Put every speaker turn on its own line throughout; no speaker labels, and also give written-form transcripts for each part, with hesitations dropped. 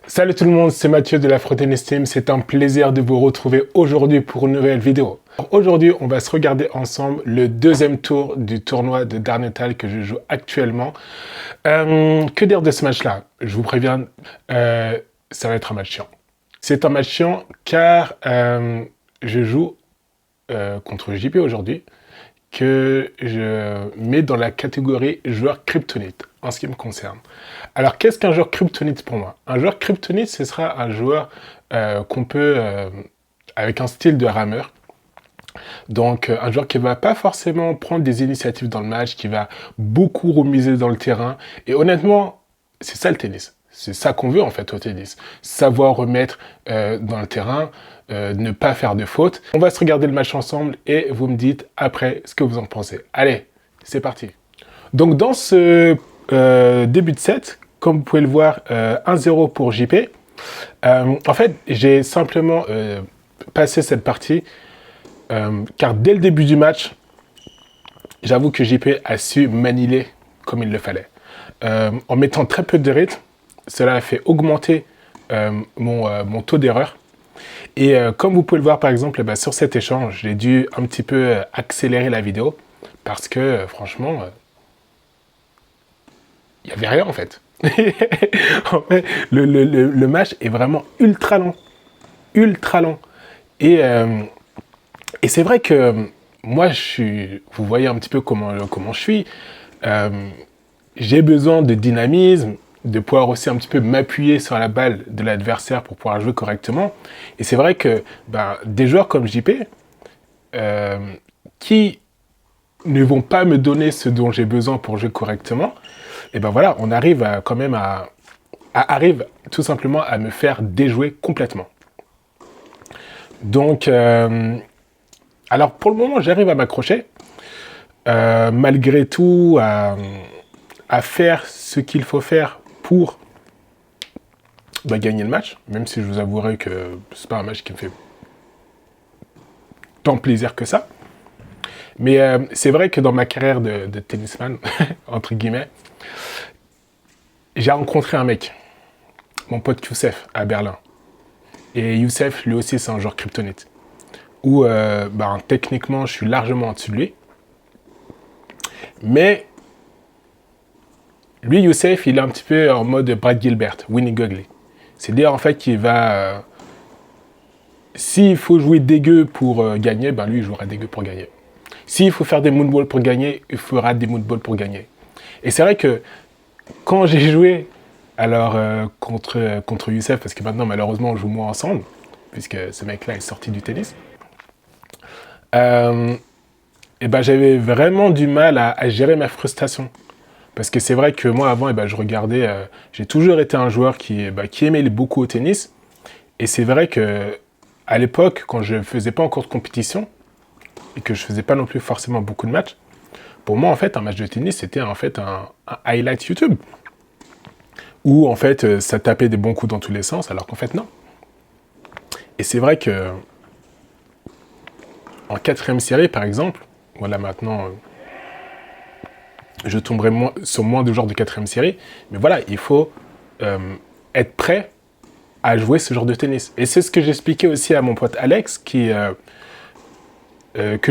Salut tout le monde, c'est Mathieu de la Tennis Team. C'est un plaisir de vous retrouver aujourd'hui pour une nouvelle vidéo. Aujourd'hui, on va se regarder ensemble le deuxième tour du tournoi de Darnétal que je joue actuellement. Que dire de ce match-là? Je vous préviens, ça va être un match chiant. C'est un match chiant car je joue contre JP aujourd'hui, que je mets dans la catégorie joueur kryptonite en ce qui me concerne. Alors, qu'est-ce qu'un joueur kryptonite pour moi? Un joueur kryptonite, ce sera un joueur qu'on peut, avec un style de rameur. Donc, un joueur qui ne va pas forcément prendre des initiatives dans le match, qui va beaucoup remiser dans le terrain. Et honnêtement, c'est ça le tennis. C'est ça qu'on veut en fait au tennis. Savoir remettre dans le terrain, ne pas faire de fautes. On va se regarder le match ensemble et vous me dites après ce que vous en pensez. Allez, c'est parti. Donc dans ce début de set, comme vous pouvez le voir, 1-0 pour JP. En fait, j'ai simplement passé cette partie car dès le début du match, j'avoue que JP a su manier comme il le fallait. En mettant très peu de rythme, cela a fait augmenter mon taux d'erreur. Et comme vous pouvez le voir par exemple, sur cet échange, j'ai dû un petit peu accélérer la vidéo parce que franchement, il n'y avait rien en fait. En fait, le match est vraiment ultra lent. Ultra lent. Et c'est vrai que moi, vous voyez un petit peu comment je suis. J'ai besoin de dynamisme, de pouvoir aussi un petit peu m'appuyer sur la balle de l'adversaire pour pouvoir jouer correctement. Et c'est vrai que des joueurs comme JP, qui ne vont pas me donner ce dont j'ai besoin pour jouer correctement, et ben voilà, on arrive quand même arrive tout simplement à me faire déjouer complètement. Donc, alors pour le moment, j'arrive à m'accrocher, malgré tout, à faire ce qu'il faut faire pour gagner le match, même si je vous avouerai que c'est pas un match qui me fait tant plaisir que ça. Mais c'est vrai que dans ma carrière de tennisman, entre guillemets, j'ai rencontré un mec, mon pote Youssef, à Berlin. Et Youssef, lui aussi, c'est un joueur kryptonite. Où, techniquement, je suis largement en dessous de lui. Mais, lui, Youssef, il est un petit peu en mode Brad Gilbert, Winnie Gogley. C'est-à-dire, en fait, qu'il va... s'il faut jouer dégueu pour gagner, lui, il jouera dégueu pour gagner. S'il faut faire des moonballs pour gagner, il fera des moonballs pour gagner. Et c'est vrai que quand j'ai joué alors contre Youssef, parce que maintenant malheureusement on joue moins ensemble, puisque ce mec-là est sorti du tennis, j'avais vraiment du mal à gérer ma frustration. Parce que c'est vrai que moi avant, je regardais, j'ai toujours été un joueur qui aimait beaucoup au tennis. Et c'est vrai que à l'époque, quand je ne faisais pas encore de compétition, et que je ne faisais pas non plus forcément beaucoup de matchs, pour moi en fait un match de tennis c'était en fait un highlight YouTube. Où en fait ça tapait des bons coups dans tous les sens, alors qu'en fait non. Et c'est vrai que en quatrième série par exemple, voilà maintenant je tomberai sur moins de joueurs de quatrième série, mais voilà, il faut être prêt à jouer ce genre de tennis. Et c'est ce que j'expliquais aussi à mon pote Alex, que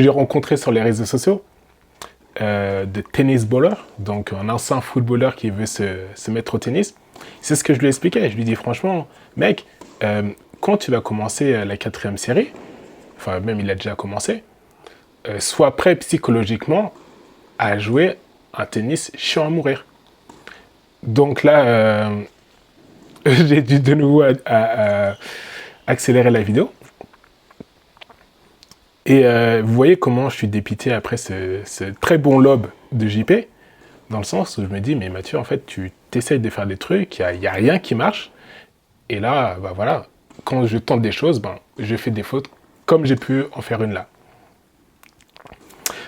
j'ai rencontré sur les réseaux sociaux, de tennis baller, donc un ancien footballeur qui veut se mettre au tennis. C'est ce que je lui expliquais. Je lui dis franchement, mec, quand tu vas commencer la quatrième série, enfin même il a déjà commencé, sois prêt psychologiquement à jouer un tennis chiant à mourir. Donc là, j'ai dû de nouveau à accélérer la vidéo. Et vous voyez comment je suis dépité après ce très bon lob de JP, dans le sens où je me dis, mais Mathieu, en fait, tu t'essayes de faire des trucs, il n'y a rien qui marche. Et là, voilà, quand je tente des choses, je fais des fautes comme j'ai pu en faire une là.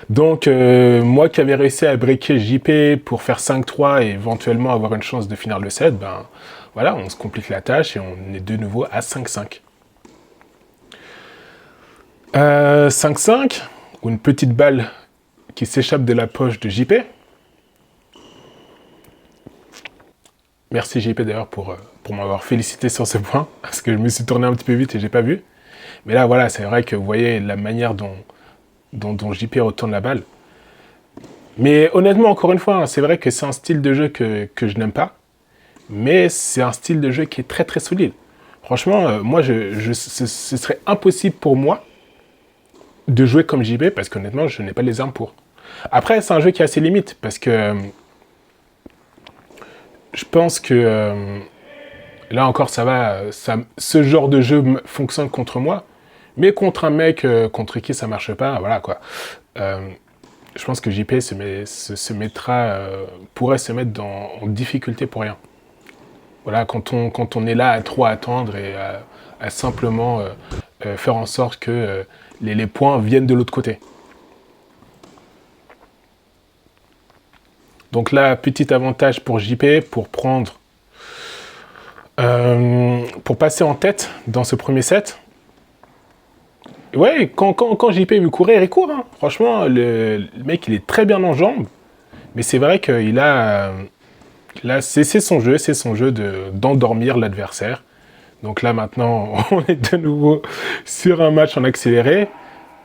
Donc, moi qui avais réussi à breaker JP pour faire 5-3 et éventuellement avoir une chance de finir le set, voilà, on se complique la tâche et on est de nouveau à 5-5. 5-5, ou une petite balle qui s'échappe de la poche de JP. Merci JP d'ailleurs pour m'avoir félicité sur ce point, parce que je me suis tourné un petit peu vite et j'ai pas vu. Mais là, voilà, c'est vrai que vous voyez la manière dont JP retourne la balle. Mais honnêtement, encore une fois, hein, c'est vrai que c'est un style de jeu que je n'aime pas, mais c'est un style de jeu qui est très très solide. Franchement, moi, ce serait impossible pour moi de jouer comme JP, parce qu'honnêtement, je n'ai pas les armes pour. Après, c'est un jeu qui a ses limites, parce que je pense que là encore, ça va. Ce genre de jeu fonctionne contre moi, mais contre un mec contre qui ça marche pas, voilà quoi. Je pense que JP pourrait se mettre en difficulté pour rien. Voilà, quand on est là à trop attendre et à simplement faire en sorte que les points viennent de l'autre côté. Donc là, petit avantage pour JP pour passer en tête dans ce premier set. Ouais, quand JP veut courir, il court. Hein. Franchement, le mec, il est très bien en jambes. Mais c'est vrai qu'il a... c'est son jeu d'endormir l'adversaire. Donc là, maintenant, on est de nouveau sur un match en accéléré.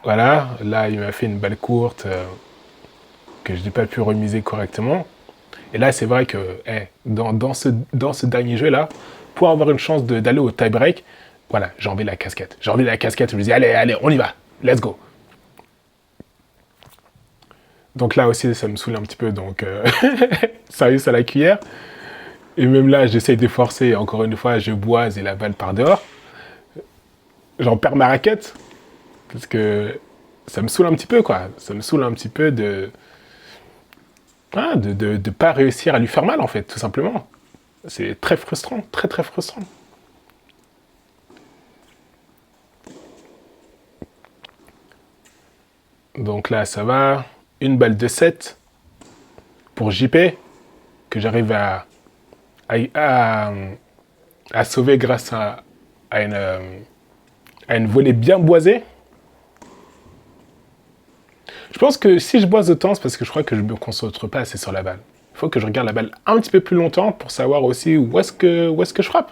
Voilà, là, il m'a fait une balle courte que je n'ai pas pu remiser correctement. Et là, c'est vrai que dans ce dernier jeu-là, pour avoir une chance d'aller au tie-break, voilà, j'ai enlevé la casquette. Je me dis, allez, on y va, let's go. Donc là aussi, ça me saoule un petit peu, donc ça réussit à la cuillère. Et même là, j'essaye de forcer, encore une fois, je boise et la balle part dehors. J'en perds ma raquette, parce que ça me saoule un petit peu, quoi. Ça me saoule un petit peu de pas réussir à lui faire mal, en fait, tout simplement. C'est très frustrant, très très frustrant. Donc là, ça va. Une balle de 7 pour JP, que j'arrive à sauver grâce à une volée bien boisée. Je pense que si je boise autant, c'est parce que je crois que je ne me concentre pas assez sur la balle. Il faut que je regarde la balle un petit peu plus longtemps pour savoir aussi où est-ce que je frappe.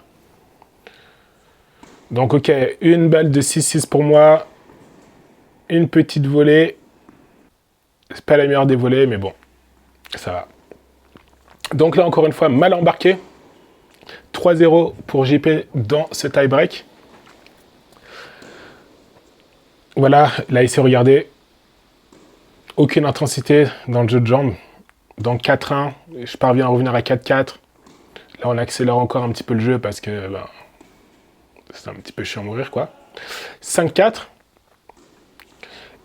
Donc ok, une balle de 6-6 pour moi. Une petite volée. C'est pas la meilleure des volées, mais bon, ça va. Donc là, encore une fois, mal embarqué. 3-0 pour JP dans ce tie-break. Voilà, là, il s'est regardé. Aucune intensité dans le jeu de jambes. Donc 4-1, je parviens à revenir à 4-4. Là, on accélère encore un petit peu le jeu parce que c'est un petit peu chiant à mourir, quoi. 5-4.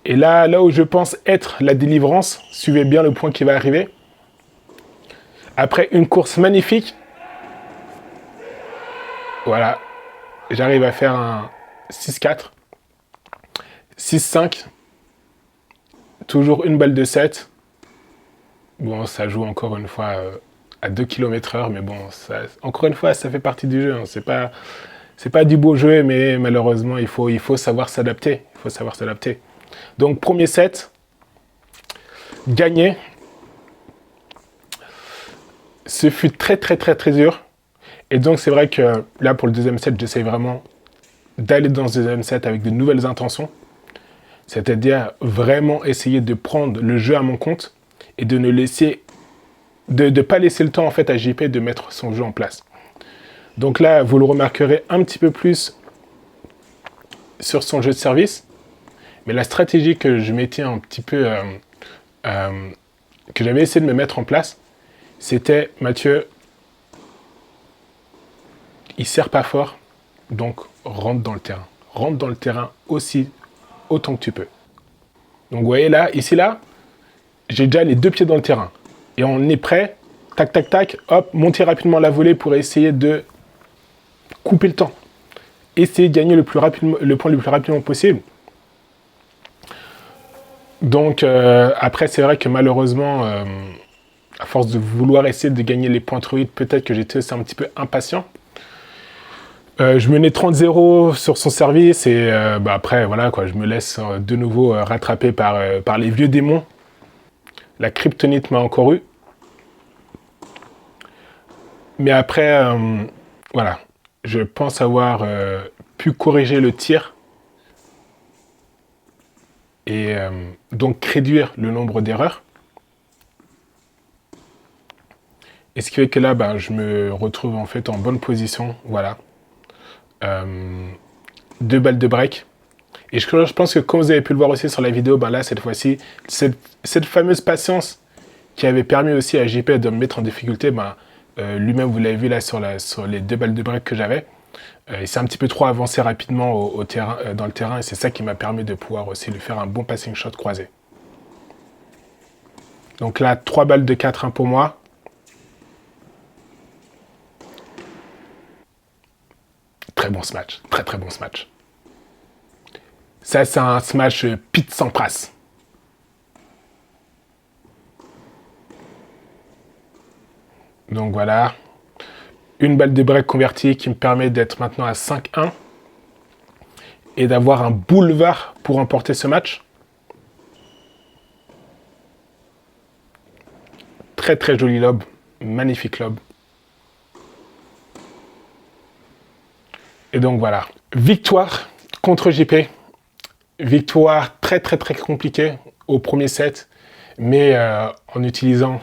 Et là où je pense être la délivrance, suivez bien le point qui va arriver. Après une course magnifique, voilà, j'arrive à faire un 6-4, 6-5, toujours une balle de 7. Bon, ça joue encore une fois à 2 km/h, mais bon, encore une fois, ça fait partie du jeu. Hein. C'est pas du beau jeu, mais malheureusement, il faut savoir s'adapter. Il faut savoir s'adapter. Donc, premier set, gagné. Ce fut très, très, très, très dur. Et donc, c'est vrai que là, pour le deuxième set, j'essaie vraiment d'aller dans ce deuxième set avec de nouvelles intentions. C'est-à-dire vraiment essayer de prendre le jeu à mon compte et de ne pas laisser le temps en fait à JP de mettre son jeu en place. Donc là, vous le remarquerez un petit peu plus sur son jeu de service. Mais la stratégie que je m'étais un petit peu... que j'avais essayé de me mettre en place, c'était, Mathieu, il sert pas fort, donc rentre dans le terrain. Rentre dans le terrain autant que tu peux. Donc vous voyez là, ici là, j'ai déjà les 2 pieds dans le terrain. Et on est prêt, tac, tac, tac, hop, monter rapidement la volée pour essayer de couper le temps. Essayer de gagner le point le plus rapidement possible. Donc après, c'est vrai que malheureusement, à force de vouloir essayer de gagner les points trop vite, peut-être que j'étais aussi un petit peu impatient. Je menais 30-0 sur son service et après, voilà, quoi, je me laisse de nouveau rattraper par les vieux démons. La kryptonite m'a encore eu. Mais après, voilà, je pense avoir pu corriger le tir et donc réduire le nombre d'erreurs. Et ce qui fait que là, ben, je me retrouve en fait en bonne position, voilà. 2 balles de break. Et je pense que comme vous avez pu le voir aussi sur la vidéo, ben là, cette fois-ci, cette fameuse patience qui avait permis aussi à JP de me mettre en difficulté, ben, lui-même, vous l'avez vu là sur les 2 balles de break que j'avais. Il s'est un petit peu trop avancé rapidement au terrain, dans le terrain, et c'est ça qui m'a permis de pouvoir aussi lui faire un bon passing shot croisé. Donc là, 3 balles de 4-1 pour moi. Très bon smash, très très bon smash. Ça, c'est un smash Pete Sampras. Donc voilà, une balle de break convertie qui me permet d'être maintenant à 5-1 et d'avoir un boulevard pour remporter ce match. Très très joli lob, magnifique lob. Et donc voilà, victoire contre JP. Victoire très très très compliquée au premier set, mais en utilisant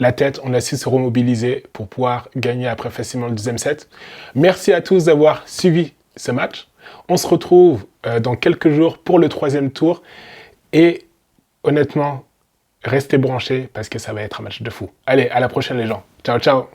la tête, on a su se remobiliser pour pouvoir gagner après facilement le deuxième set. Merci à tous d'avoir suivi ce match. On se retrouve dans quelques jours pour le troisième tour. Et honnêtement, restez branchés parce que ça va être un match de fou. Allez, à la prochaine les gens. Ciao, ciao.